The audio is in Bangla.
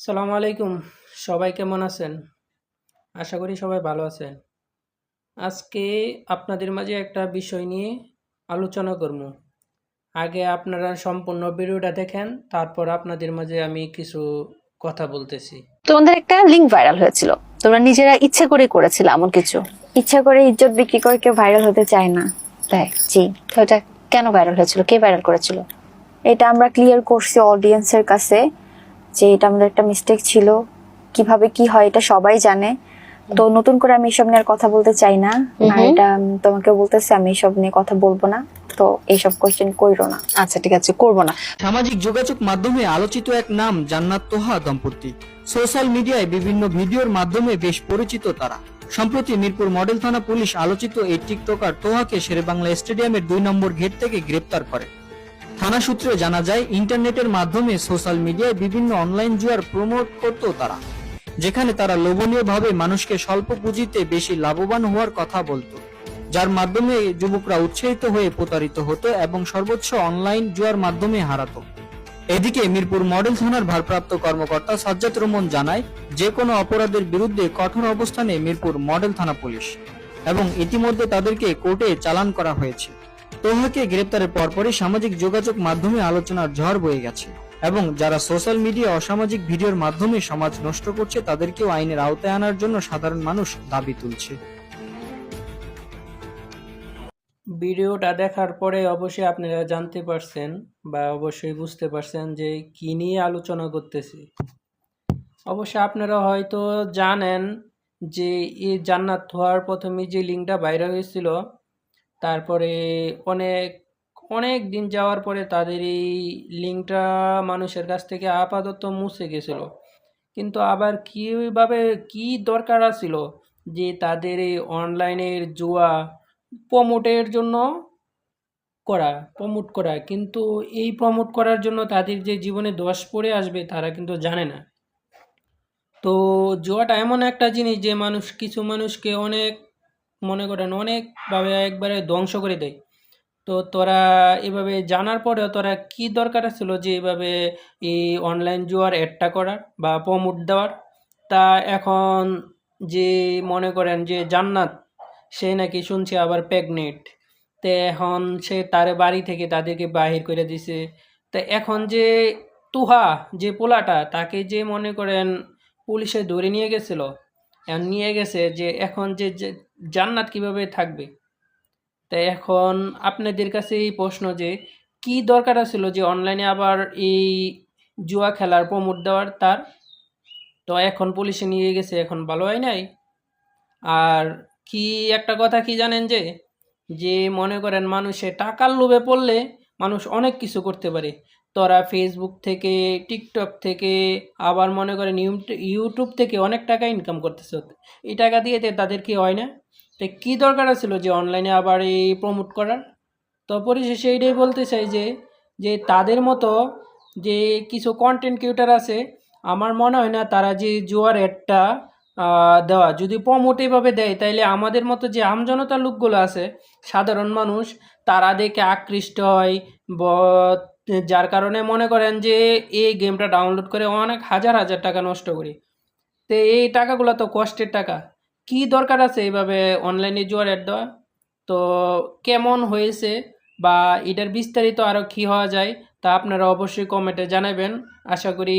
সালামু আলাইকুম। সবাই কেমন আছেন? আশা করি সবাই ভালো আছেন। আজকে আপনাদের মাঝে একটা বিষয় নিয়ে আলোচনা করব। আগে আপনারা সম্পূর্ণ ভিডিওটা দেখেন, তারপর আপনাদের মাঝে আমি কিছু কথা বলতেছি। তোমাদের একটা লিঙ্ক ভাইরাল হয়েছিল, তোমরা নিজেরা ইচ্ছে করে করেছিলে এমন কিছু? ইচ্ছা করে ইজ্জত বিক্রি করে কেউ ভাইরাল হতে চায় না। তাই? জি। তো এটা কেন ভাইরাল হয়েছিল, কে ভাইরাল করেছিল? এটা আমরা ক্লিয়ার করছি অডিয়েন্সের কাছে যে এটা আমাদের একটা মিস্টেক ছিল। কিভাবে কি হয় এটা সবাই জানে। তো নতুন করে আমি এসব নিয়ে আর কথা বলতে চাই না। আর এটা তোমাকে বলতেছি, আমি এসব নিয়ে কথা বলবো না। তো এইসব কোশ্চেন কইরো না। আচ্ছা ঠিক আছে, করবো না। সামাজিক যোগাযোগ মাধ্যমে আলোচিত এক নাম জান্নাত তোহা দম্পতি। সোশ্যাল মিডিয়ায় বিভিন্ন ভিডিওর মাধ্যমে বেশ পরিচিত তারা। সম্প্রতি মিরপুর মডেল থানা পুলিশ আলোচিত এই টিকটকার তোহাকে শেরেবাংলা স্টেডিয়ামের 2 নম্বর গেট থেকে গ্রেপ্তার করে। থানা সূত্রে জানা যায়, ইন্টারনেটের মাধ্যমে সোশ্যাল মিডিয়ায় বিভিন্ন অনলাইন জুয়ার প্রমোট করত তারা, যেখানে তারা লোভনীয়ভাবে মানুষকে স্বল্প পুঁজিতে বেশি লাভবান হওয়ার কথা বলতো, যার মাধ্যমে যুবকরা উৎসাহিত হয়ে প্রতারিত হতো এবং সর্বোচ্চ অনলাইন জুয়ার মাধ্যমে হারাতো। এদিকে মিরপুর মডেল থানার ভারপ্রাপ্ত কর্মকর্তা সাজ্জাদ রহমান জানায়, যে কোনো অপরাধের বিরুদ্ধে কঠোর অবস্থানে মিরপুর মডেল থানা পুলিশ, এবং ইতিমধ্যে তাদেরকে কোর্টে চালান করা হয়েছে। তোহাকে গ্রেপ্তারের পরপরই সামাজিক যোগাযোগ মাধ্যমে আলোচনার ঝড় বয়ে গেছে, এবং যারা সোশ্যাল মিডিয়া অসামাজিক ভিডিওর মাধ্যমে সমাজ নষ্ট করছে তাদেরকেও আইনের আওতায় আনার জন্য সাধারণ মানুষ দাবি তুলছে। ভিডিওটা দেখার পরে অবশ্যই আপনারা জানতে পারছেন বা অবশ্যই বুঝতে পারছেন যে কি নিয়ে আলোচনা করতেছি। অবশ্যই আপনারা হয়তো জানেন যে এই জান্নাত হওয়ার প্রথমে যে লিঙ্কটা ভাইরাল হয়েছিল, তারপরে অনেক অনেক দিন যাওয়ার পরে তাদের এই লিঙ্কটা মানুষের কাছ থেকে আপাতত মুছে গেছিল। কিন্তু আবার কীভাবে কি দরকার ছিল যে তাদের এই অনলাইনের জুয়া প্রমোটের জন্য প্রমোট করা, কিন্তু এই প্রমোট করার জন্য তাদের যে জীবনে দোষ পড়ে আসবে তারা কিন্তু জানে না। তো জুয়াটা এমন একটা জিনিস যে কিছু মানুষকে অনেক, মনে করেন অনেকভাবে একবারে ধ্বংস করে দেয়। তো তোরা এভাবে জানার পরেও তোরা কি দরকার ছিল যে এভাবে এই অনলাইন জুয়ার অ্যাডটা করার বা প্রমোট দেওয়ার? তা এখন যে মনে করেন যে জান্নাত, সে নাকি শুনছি আবার প্রেগনেন্ট। তো এখন সে তার বাড়ি থেকে তাদেরকে বাহির করে দিছে। তো এখন যে তুহা, যে পোলাটা, তাকে যে মনে করেন পুলিশে ধরে নিয়ে গেছিল, এখন নিয়ে গেছে, যে এখন যে জান্নাত কিভাবে থাকবে? তাই এখন আপনাদের কাছে এই প্রশ্ন যে কি দরকার ছিল যে অনলাইনে আবার এই জুয়া খেলার প্রমোট দেওয়ার তার? তো এখন পুলিশে নিয়ে গেছে, এখন ভালো হয় নাই। আর কি একটা কথা কি জানেন, যে যে মনে করেন মানুষে টাকার লোভে পড়লে মানুষ অনেক কিছু করতে পারে। তোরা ফেসবুক থেকে, টিকটক থেকে, আবার মনে করেন ইউটিউব থেকে অনেক টাকা ইনকাম করতেছে। এই টাকা দিয়ে তাদের কি হয় না? তো কী দরকার ছিল যে অনলাইনে আবার এই প্রমোট করার? তো পরিশেষে এইটাই বলতে চাই যে যে তাদের মতো যে কিছু কন্টেন্ট ক্রিয়েটার আছে, আমার মনে হয় না তারা যে জুয়ার অ্যাডটা দেওয়া যদি প্রমোট এভাবে দেয়, তাইলে আমাদের মতো যে আমজনতার লোকগুলো আছে, সাধারণ মানুষ, তারা দেখে আকৃষ্ট হয়, যার কারণে মনে করেন যে এই গেমটা ডাউনলোড করে অনেক হাজার হাজার টাকা নষ্ট করি। তো এই টাকাগুলো তো কষ্টের টাকা। কি দরকার আছে এইভাবে অনলাইনে জুয়ার অ্যাড দেওয়া? তো কেমন হয়েছে বা এটার বিস্তারিত আরও কী হওয়া যায় তা আপনারা অবশ্যই কমেন্টে জানাবেন। আশা করি